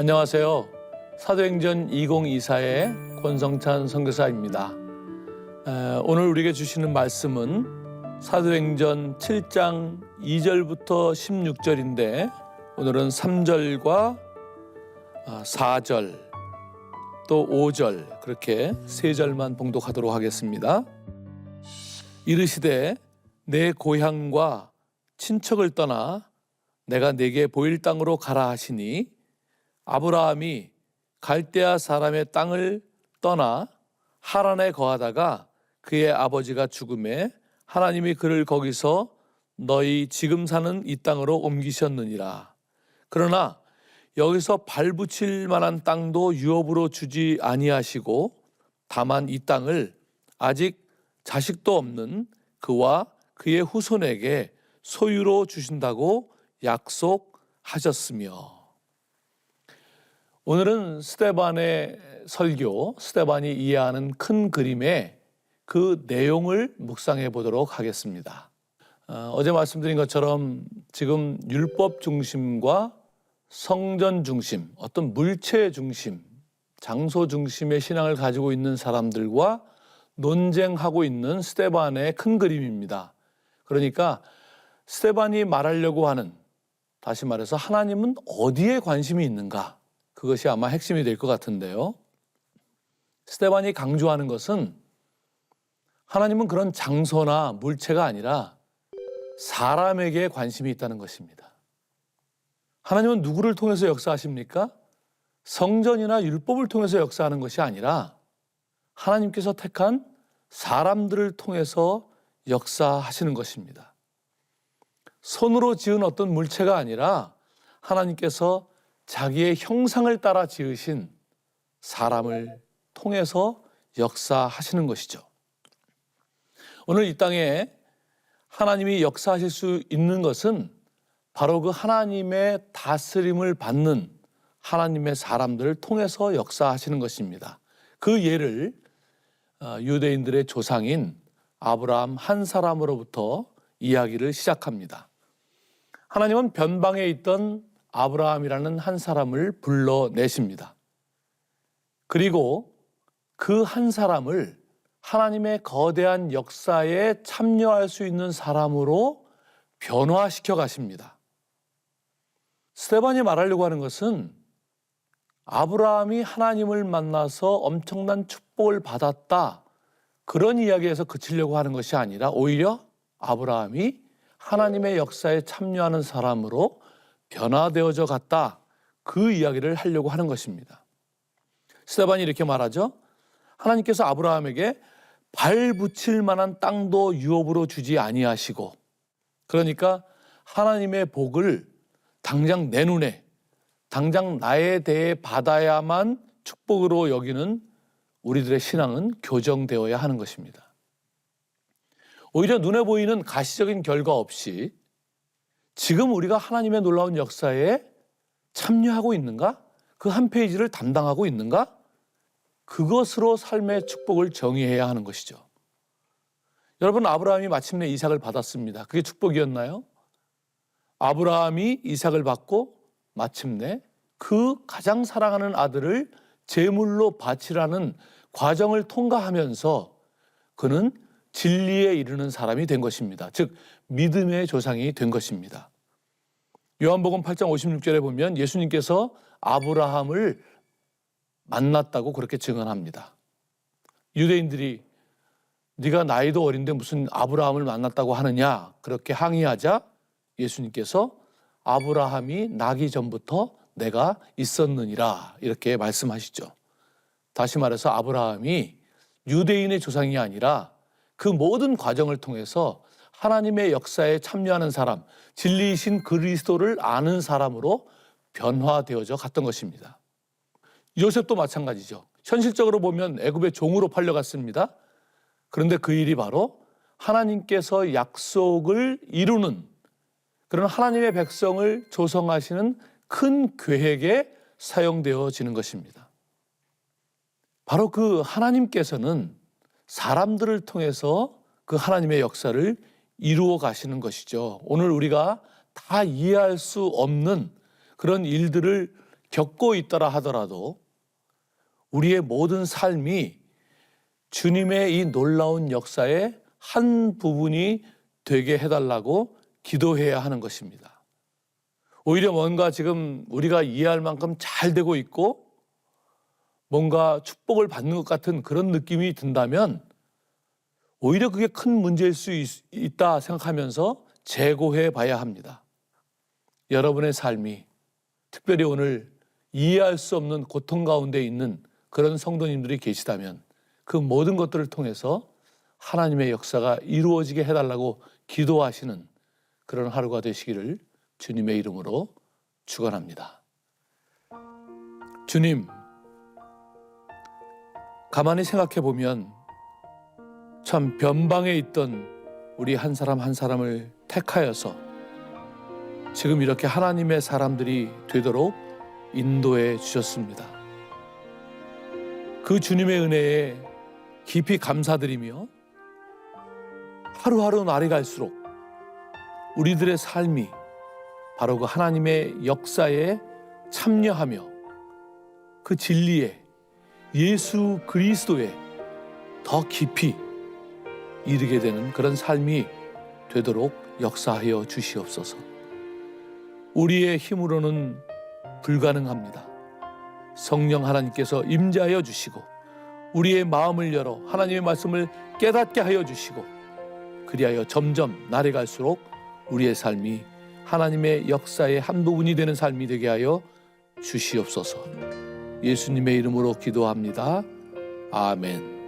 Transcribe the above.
안녕하세요. 사도행전 2024의 권성찬 선교사입니다. 오늘 우리에게 주시는 말씀은 사도행전 7장 2절부터 16절인데 오늘은 3절과 4절 또 5절 그렇게 3절만 봉독하도록 하겠습니다. 이르시되 내 고향과 친척을 떠나 내가 네게 보일 땅으로 가라 하시니 아브라함이 갈대아 사람의 땅을 떠나 하란에 거하다가 그의 아버지가 죽음에 하나님이 그를 거기서 너희 지금 사는 이 땅으로 옮기셨느니라. 그러나 여기서 발붙일 만한 땅도 유업으로 주지 아니하시고 다만 이 땅을 아직 자식도 없는 그와 그의 후손에게 소유로 주신다고 약속하셨으며. 오늘은 스데반의 설교, 스데반이 이해하는 큰 그림의 그 내용을 묵상해 보도록 하겠습니다. 어제 말씀드린 것처럼 지금 율법 중심과 성전 중심, 어떤 물체 중심, 장소 중심의 신앙을 가지고 있는 사람들과 논쟁하고 있는 스데반의 큰 그림입니다. 그러니까 스데반이 말하려고 하는, 다시 말해서 하나님은 어디에 관심이 있는가? 그것이 아마 핵심이 될 것 같은데요. 스데반이 강조하는 것은 하나님은 그런 장소나 물체가 아니라 사람에게 관심이 있다는 것입니다. 하나님은 누구를 통해서 역사하십니까? 성전이나 율법을 통해서 역사하는 것이 아니라 하나님께서 택한 사람들을 통해서 역사하시는 것입니다. 손으로 지은 어떤 물체가 아니라 하나님께서 자기의 형상을 따라 지으신 사람을 통해서 역사하시는 것이죠. 오늘 이 땅에 하나님이 역사하실 수 있는 것은 바로 그 하나님의 다스림을 받는 하나님의 사람들을 통해서 역사하시는 것입니다. 그 예를 유대인들의 조상인 아브라함 한 사람으로부터 이야기를 시작합니다. 하나님은 변방에 있던 아브라함이라는 한 사람을 불러내십니다. 그리고 그 한 사람을 하나님의 거대한 역사에 참여할 수 있는 사람으로 변화시켜 가십니다. 스데반이 말하려고 하는 것은 아브라함이 하나님을 만나서 엄청난 축복을 받았다, 그런 이야기에서 그치려고 하는 것이 아니라 오히려 아브라함이 하나님의 역사에 참여하는 사람으로 변화되어져 갔다, 그 이야기를 하려고 하는 것입니다. 스데반이 이렇게 말하죠. 하나님께서 아브라함에게 발 붙일 만한 땅도 유업으로 주지 아니하시고, 그러니까 하나님의 복을 당장 내 눈에, 당장 나에 대해 받아야만 축복으로 여기는 우리들의 신앙은 교정되어야 하는 것입니다. 오히려 눈에 보이는 가시적인 결과 없이 지금 우리가 하나님의 놀라운 역사에 참여하고 있는가? 그 한 페이지를 담당하고 있는가? 그것으로 삶의 축복을 정의해야 하는 것이죠. 여러분, 아브라함이 마침내 이삭을 받았습니다. 그게 축복이었나요? 아브라함이 이삭을 받고 마침내 그 가장 사랑하는 아들을 제물로 바치라는 과정을 통과하면서 그는 진리에 이르는 사람이 된 것입니다. 즉 믿음의 조상이 된 것입니다. 요한복음 8장 56절에 보면 예수님께서 아브라함을 만났다고 그렇게 증언합니다. 유대인들이 네가 나이도 어린데 무슨 아브라함을 만났다고 하느냐, 그렇게 항의하자 예수님께서 아브라함이 나기 전부터 내가 있었느니라, 이렇게 말씀하시죠. 다시 말해서 아브라함이 유대인의 조상이 아니라 그 모든 과정을 통해서 하나님의 역사에 참여하는 사람, 진리이신 그리스도를 아는 사람으로 변화되어져 갔던 것입니다. 요셉도 마찬가지죠. 현실적으로 보면 애굽의 종으로 팔려갔습니다. 그런데 그 일이 바로 하나님께서 약속을 이루는 그런 하나님의 백성을 조성하시는 큰 계획에 사용되어지는 것입니다. 바로 그 하나님께서는 사람들을 통해서 그 하나님의 역사를 이루어 가시는 것이죠. 오늘 우리가 다 이해할 수 없는 그런 일들을 겪고 있더라 하더라도 우리의 모든 삶이 주님의 이 놀라운 역사의 한 부분이 되게 해달라고 기도해야 하는 것입니다. 오히려 뭔가 지금 우리가 이해할 만큼 잘 되고 있고 뭔가 축복을 받는 것 같은 그런 느낌이 든다면 오히려 그게 큰 문제일 수 있다 생각하면서 재고해 봐야 합니다. 여러분의 삶이 특별히 오늘 이해할 수 없는 고통 가운데 있는 그런 성도님들이 계시다면 그 모든 것들을 통해서 하나님의 역사가 이루어지게 해달라고 기도하시는 그런 하루가 되시기를 주님의 이름으로 축원합니다. 주님, 가만히 생각해 보면 참 변방에 있던 우리 한 사람 한 사람을 택하여서 지금 이렇게 하나님의 사람들이 되도록 인도해 주셨습니다. 그 주님의 은혜에 깊이 감사드리며 하루하루 날이 갈수록 우리들의 삶이 바로 그 하나님의 역사에 참여하며 그 진리에 예수 그리스도에 더 깊이 이르게 되는 그런 삶이 되도록 역사하여 주시옵소서. 우리의 힘으로는 불가능합니다. 성령 하나님께서 임재하여 주시고 우리의 마음을 열어 하나님의 말씀을 깨닫게 하여 주시고 그리하여 점점 날이 갈수록 우리의 삶이 하나님의 역사의 한 부분이 되는 삶이 되게 하여 주시옵소서. 예수님의 이름으로 기도합니다. 아멘.